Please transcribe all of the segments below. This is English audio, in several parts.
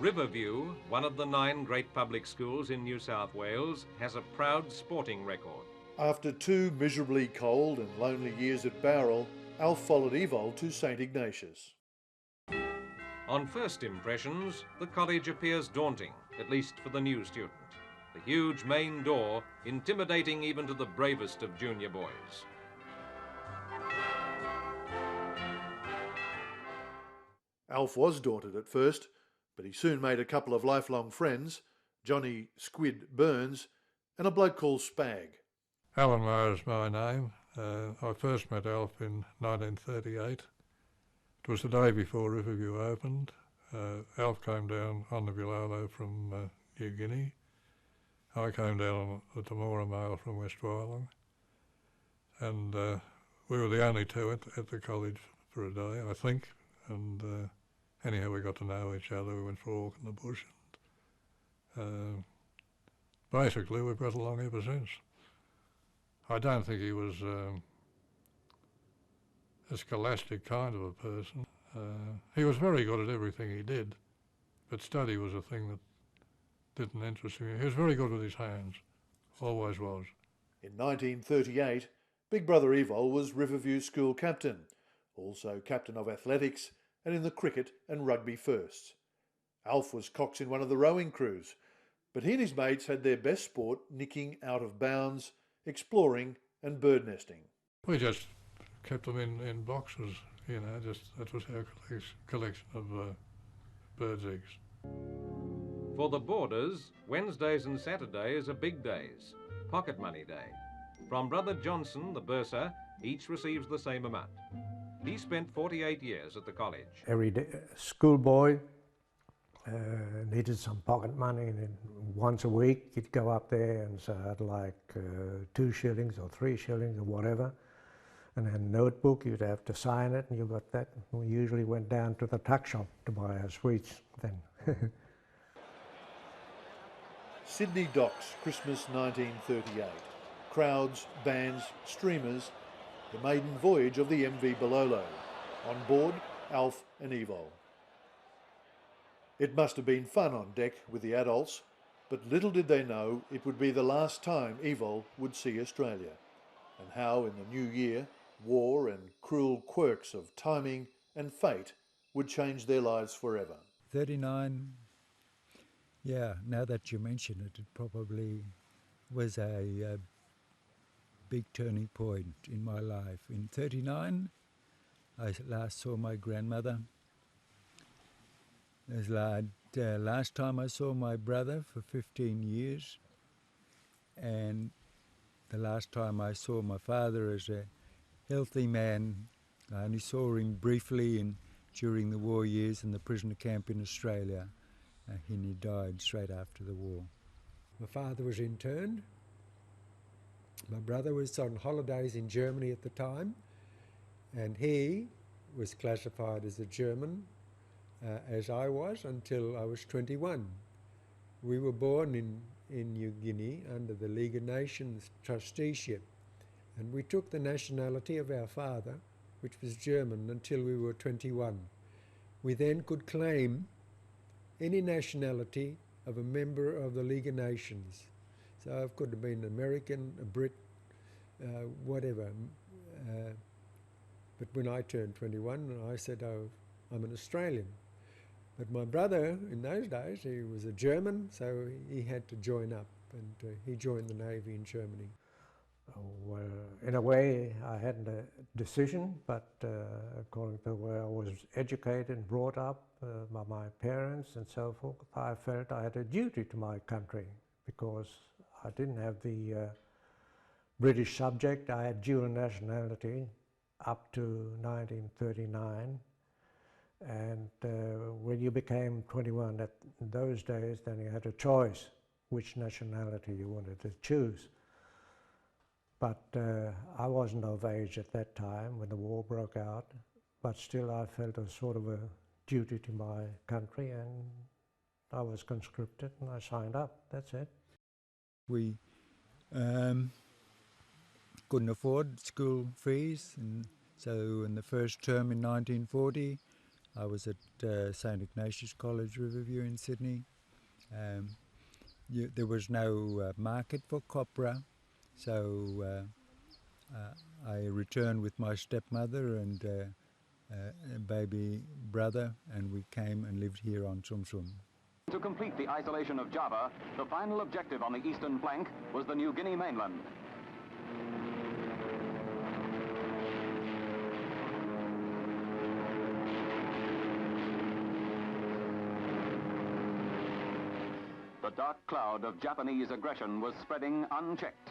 Riverview, one of the 9 great public schools in New South Wales, has a proud sporting record. After 2 miserably cold and lonely years at Bowral, Alf followed Evol to St Ignatius. On first impressions, the college appears daunting, at least for the new student. The huge main door intimidating even to the bravest of junior boys. Alf was daunted at first, but he soon made a couple of lifelong friends, Johnny Squid Burns and a bloke called Spag. Alan Lowe is my name. I first met Alf in 1938. It was the day before Riverview opened. Alf came down on the Bilolo from New Guinea. I came down on the Temora Mail from West Wyalong. And we were the only two at the college for a day, I think. And anyhow, we got to know each other. We went for a walk in the bush. And basically, we've got along ever since. I don't think he was a scholastic kind of a person. He was very good at everything he did, but study was a thing that didn't interest him. He was very good with his hands, always was. In 1938, Big Brother Evol was Riverview School captain, also captain of athletics and in the cricket and rugby firsts. Alf was cox in one of the rowing crews, but he and his mates had their best sport nicking out of bounds, exploring and bird nesting. We just kept them in boxes, you know, that was our collection of birds' eggs. For the boarders, Wednesdays and Saturdays are big days, pocket money day. From Brother Johnson, the bursar, each receives the same amount. He spent 48 years at the college. Every day, schoolboy needed some pocket money, and then once a week you'd go up there and say I'd like 2 shillings or 3 shillings or whatever, and then a notebook, you'd have to sign it, and you got that. We usually went down to the tuck shop to buy our sweets then. Sydney Docks, Christmas 1938. Crowds, bands, streamers, the maiden voyage of the MV Bilolo. On board, Alf and Evol. It must have been fun on deck with the adults, but little did they know it would be the last time Evol would see Australia, and how in the new year, war and cruel quirks of timing and fate would change their lives forever. 39, yeah, now that you mention it, it probably was a big turning point in my life. In 39, I last saw my grandmother. It was last time I saw my brother for 15 years, and the last time I saw my father as a healthy man. I only saw him briefly during the war years in the prisoner camp in Australia, and he died straight after the war. My father was interned. My brother was on holidays in Germany at the time, and he was classified as a German, as I was, until I was 21. We were born in New Guinea under the League of Nations trusteeship, and we took the nationality of our father, which was German, until we were 21. We then could claim any nationality of a member of the League of Nations. So I could have been American, a Brit, whatever. But when I turned 21, I said, oh, I'm an Australian. But my brother, in those days, he was a German, so he had to join up, and he joined the Navy in Germany. Well, in a way, I had a decision, but according to the way I was educated and brought up by my parents and so forth, I felt I had a duty to my country because I didn't have the British subject. I had dual nationality up to 1939. And when you became 21 in those days, then you had a choice which nationality you wanted to choose. But I wasn't of age at that time when the war broke out, but still I felt a sort of a duty to my country, and I was conscripted and I signed up, that's it. We couldn't afford school fees, and so in the first term in 1940 I was at St Ignatius College, Riverview in Sydney. There was no market for copra, so I returned with my stepmother and a baby brother, and we came and lived here on Tsum Tsum. To complete the isolation of Java, the final objective on the eastern flank was the New Guinea mainland. The dark cloud of Japanese aggression was spreading unchecked.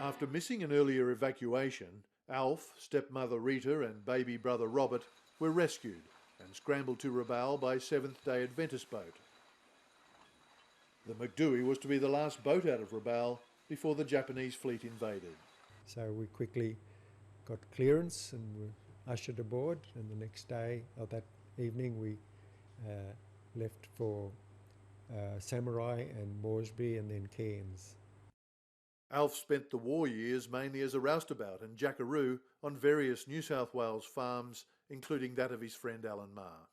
After missing an earlier evacuation, Alf, stepmother Rita and baby brother Robert were rescued and scrambled to Rabaul by Seventh-day Adventist boat. The McDouey was to be the last boat out of Rabaul before the Japanese fleet invaded. So we quickly got clearance and were ushered aboard, and the next day, or that evening, we left for Samurai and Moresby and then Cairns. Alf spent the war years mainly as a roustabout and jackaroo on various New South Wales farms, including that of his friend Alan Marr.